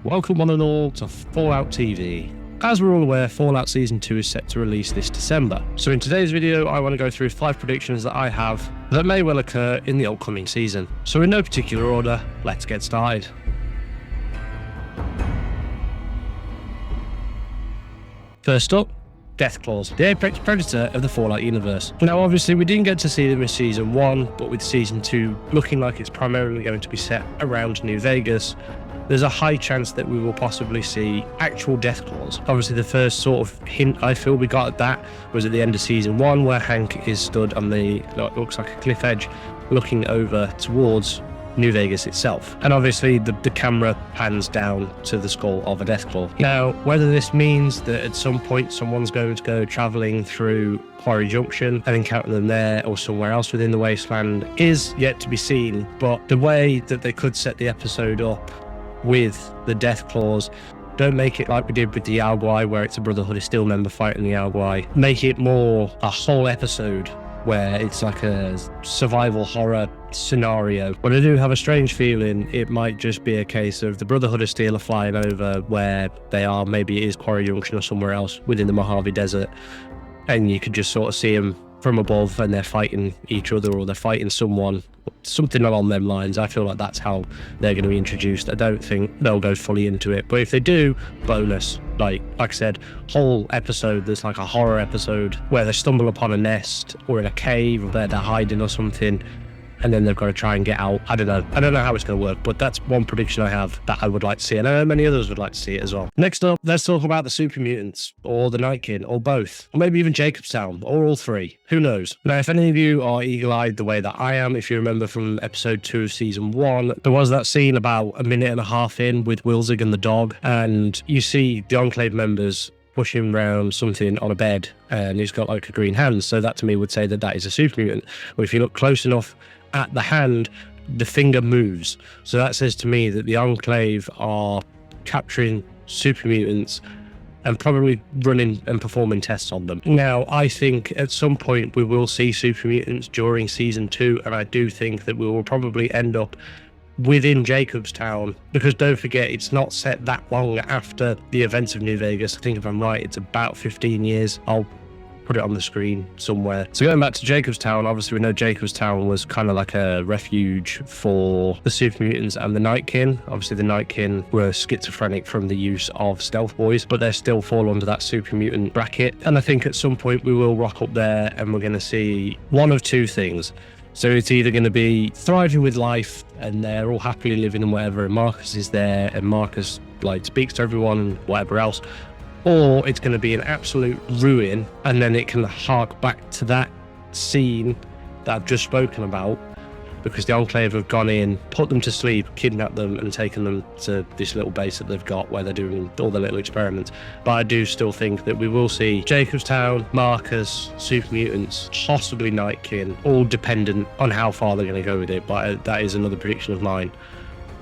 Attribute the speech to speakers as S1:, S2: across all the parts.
S1: Welcome one and all to Fallout TV. As we're all aware, Fallout Season 2 is set to release this December. So in today's video, I want to go through 5 predictions that I have that may well occur in the upcoming season. So in no particular order, let's get started. First up, Deathclaws, the apex predator of the Fallout universe. Now obviously we didn't get to see them in Season 1, but with Season 2 looking like it's primarily going to be set around New Vegas, there's a high chance that we will possibly see actual Deathclaws. Obviously the first sort of hint I feel we got at that was at the end of Season 1, where Hank is stood on the, what looks like a cliff edge, looking over towards New Vegas itself. And obviously the camera pans down to the skull of a Deathclaw. Now, whether this means that at some point someone's going to go traveling through Quarry Junction and encounter them there or somewhere else within the wasteland is yet to be seen, but the way that they could set the episode up with the Deathclaws, don't make it like we did with the Alguai, where it's a Brotherhood of Steel member fighting the Alguai. Make it more a whole episode where it's like a survival horror scenario. But I do have a strange feeling it might just be a case of the Brotherhood of Steel are flying over where they are. Maybe it is Quarry Junction or somewhere else within the Mojave Desert, and you could just sort of see them from above and they're fighting each other or they're fighting someone, something along them lines. I feel like that's how they're going to be introduced. I don't think they'll go fully into it, but if they do, bonus. Like I said, whole episode that's like a horror episode where they stumble upon a nest or in a cave or they're hiding or something, and then they've got to try and get out. I don't know how it's going to work, but that's one prediction I have that I would like to see, and I know many others would like to see it as well. Next up, let's talk about the Super Mutants, or the Night King, or both, or maybe even Jacobstown, or all three. Who knows? Now, if any of you are eagle-eyed the way that I am, if you remember from episode 2 of Season 1, there was that scene about a minute and a half in with Wilzig and the dog, and you see the Enclave members pushing around something on a bed, and he's got like a green hand, so that to me would say that that is a Super Mutant. But if you look close enough at the hand, the finger moves, so that says to me that the Enclave are capturing super mutants and probably running and performing tests on them. Now, I think at some point we will see super mutants during Season 2, and I do think that we will probably end up within Jacobstown, because don't forget, it's not set that long after the events of New Vegas. I think if I'm right, it's about 15 years. I'll put it on the screen somewhere. So going back to Jacobstown, obviously we know Jacobstown was kind of like a refuge for the Super Mutants and the Night King. Obviously the Night King were schizophrenic from the use of stealth boys, but they still fall under that Super Mutant bracket. And I think at some point we will rock up there and we're going to see one of two things. So it's either going to be thriving with life and they're all happily living and whatever, and Marcus is there and Marcus like speaks to everyone and whatever else, or it's going to be an absolute ruin, and then it can hark back to that scene that I've just spoken about, because the Enclave have gone in, put them to sleep, kidnapped them, and taken them to this little base that they've got where they're doing all the little experiments. But I do still think that we will see Jacobstown, Marcus, Super Mutants, possibly Night King, all dependent on how far they're going to go with it. But that is another prediction of mine.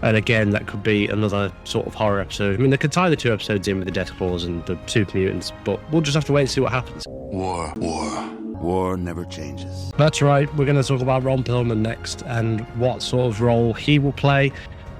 S1: And again, that could be another sort of horror episode. I mean, they could tie the 2 episodes in with the Deathclaws and the Super Mutants, but we'll just have to wait and see what happens.
S2: War never changes.
S1: That's right, we're going to talk about Ron Perlman next and what sort of role he will play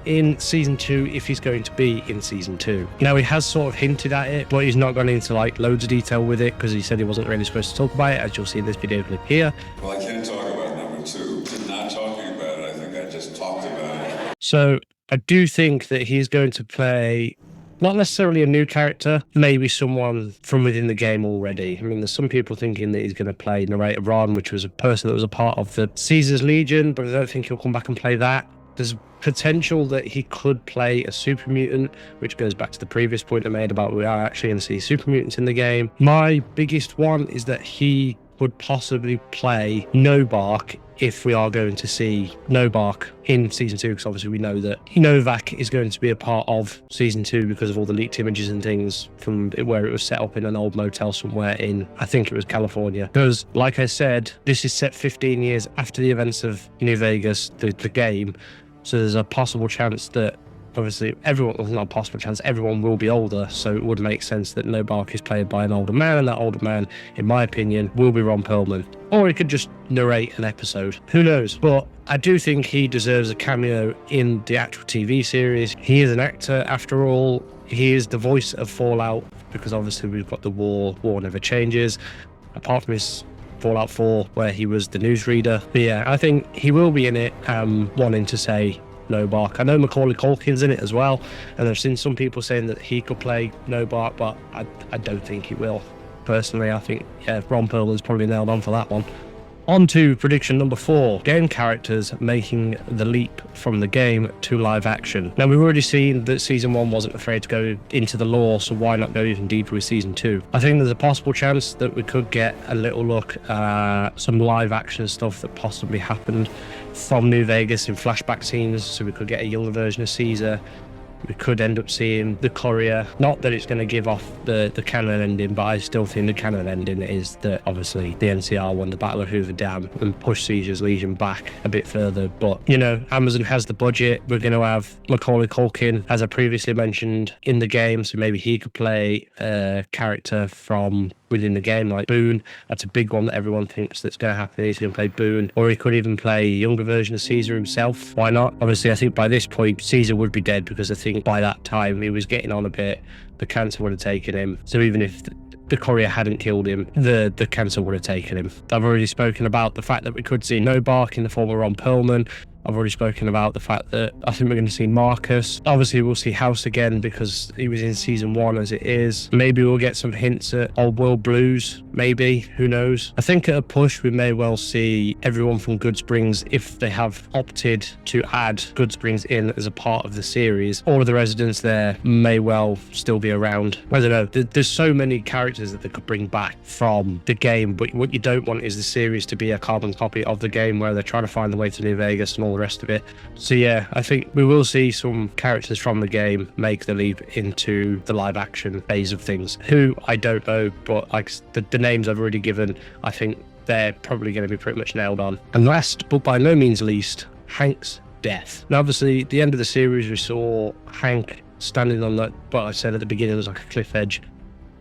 S1: in Season 2, if he's going to be in Season 2. Now, he has sort of hinted at it, but he's not gone into like loads of detail with it, because he said he wasn't really supposed to talk about it, as you'll see in this video clip here.
S3: Well, I can't talk about number 2. Not talking about it, I think I just talked about it.
S1: So I do think that he's going to play not necessarily a new character, maybe someone from within the game already. I mean, there's some people thinking that he's going to play Narrator Ron, which was a person that was a part of the Caesar's Legion, but I don't think he'll come back and play that. There's potential that he could play a super mutant, which goes back to the previous point I made about we are actually going to see super mutants in the game. My biggest one is that he would possibly play Nobark, if we are going to see Nobark in Season 2, because obviously we know that Novak is going to be a part of Season 2 because of all the leaked images and things from where it was set up in an old motel somewhere in, I think it was California. Because, like I said, this is set 15 years after the events of New Vegas, the game, so there's a possible chance that obviously everyone, well, not a possible chance, everyone will be older, so it would make sense that Nobark is played by an older man, and that older man, in my opinion, will be Ron Perlman. Or he could just narrate an episode. Who knows? But I do think he deserves a cameo in the actual TV series. He is an actor, after all. He is the voice of Fallout, because obviously we've got the war never changes. Apart from his Fallout 4, where he was the newsreader. But yeah, I think he will be in it, wanting to say Nobark. I know Macaulay Culkin's in it as well, and I've seen some people saying that he could play Nobark, but I don't think he will. Personally, I think, yeah, Ron Perlman's probably nailed on for that one. On to prediction number 4, game characters making the leap from the game to live action. Now, we've already seen that season 1 wasn't afraid to go into the lore, so why not go even deeper with season 2? I think there's a possible chance that we could get a little look at some live action stuff that possibly happened from New Vegas in flashback scenes, so we could get a younger version of Caesar. We could end up seeing the Courier. Not that it's going to give off the canon ending, but I still think the canon ending is that obviously the NCR won the Battle of Hoover Dam and pushed Caesar's Legion back a bit further. But, you know, Amazon has the budget. We're going to have Macaulay Culkin, as I previously mentioned, in the game, so maybe he could play a character from within the game, like Boone. That's a big one that everyone thinks that's going to happen. He's going to play Boone, or he could even play a younger version of Caesar himself. Why not? Obviously, I think by this point, Caesar would be dead, because I think by that time he was getting on a bit. The cancer would have taken him. So even if the Courier hadn't killed him, the cancer would have taken him. I've already spoken about the fact that we could see Nobark in the form of Ron Perlman. I've already spoken about the fact that I think we're going to see Marcus. Obviously, we'll see House again because he was in season 1 as it is. Maybe we'll get some hints at Old World Blues, maybe. Who knows? I think at a push, we may well see everyone from Goodsprings, if they have opted to add Goodsprings in as a part of the series. All of the residents there may well still be around. I don't know. There's so many characters that they could bring back from the game, but what you don't want is the series to be a carbon copy of the game where they're trying to find the way to New Vegas and all the rest of it. So yeah, I think we will see some characters from the game make the leap into the live action phase of things. Who, I don't know, but like the names I've already given, I think they're probably going to be pretty much nailed on. And last, but by no means least, Hank's death. Now obviously at the end of the series we saw Hank standing on that, what I said at the beginning was like a cliff edge,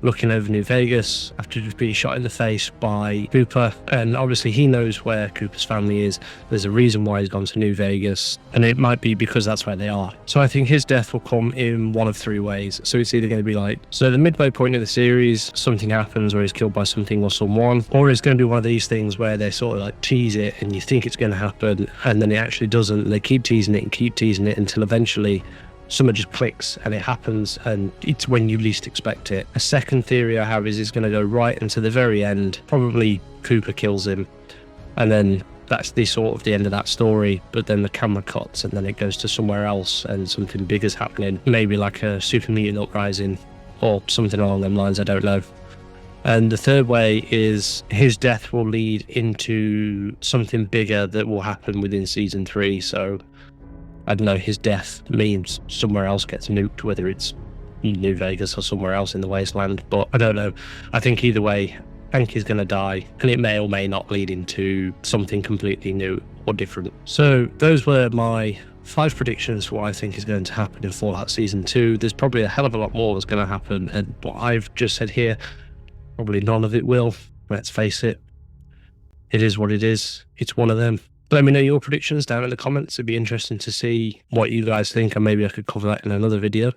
S1: looking over New Vegas after just being shot in the face by Cooper. And obviously he knows where Cooper's family is. There's a reason why he's gone to New Vegas, and it might be because that's where they are. So I think his death will come in one of 3 ways. So it's either going to be like, so the midway point of the series, something happens where he's killed by something or someone, or it's going to be one of these things where they sort of like tease it and you think it's going to happen and then it actually doesn't, and they keep teasing it and keep teasing it until eventually something just clicks and it happens, and it's when you least expect it. A second theory I have is it's going to go right into the very end. Probably Cooper kills him, and then that's the sort of the end of that story, but then the camera cuts and then it goes to somewhere else and something big is happening. Maybe like a super mutant uprising or something along them lines, I don't know. And the third way is his death will lead into something bigger that will happen within season 3. So I don't know, his death means somewhere else gets nuked, whether it's New Vegas or somewhere else in the wasteland, but I don't know. I think either way, Hank is going to die, and it may or may not lead into something completely new or different. So those were my 5 predictions for what I think is going to happen in Fallout Season 2. There's probably a hell of a lot more that's going to happen, and what I've just said here, probably none of it will. Let's face it. It is what it is. It's one of them. Let me know your predictions down in the comments. It'd be interesting to see what you guys think, and maybe I could cover that in another video.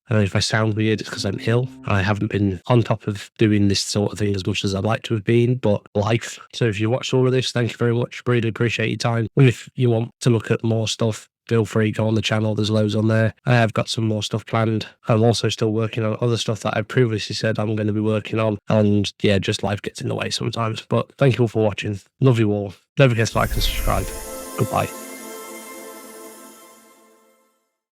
S1: I don't know if I sound weird, it's because I'm ill. I haven't been on top of doing this sort of thing as much as I'd like to have been, but life. So if you watched all of this, thank you very much. Really appreciate your time. And if you want to look at more stuff, feel free, go on the channel. There's loads on there. I have got some more stuff planned. I'm also still working on other stuff that I previously said I'm going to be working on. And yeah, just life gets in the way sometimes. But thank you all for watching. Love you all. Don't forget to like and subscribe. Goodbye.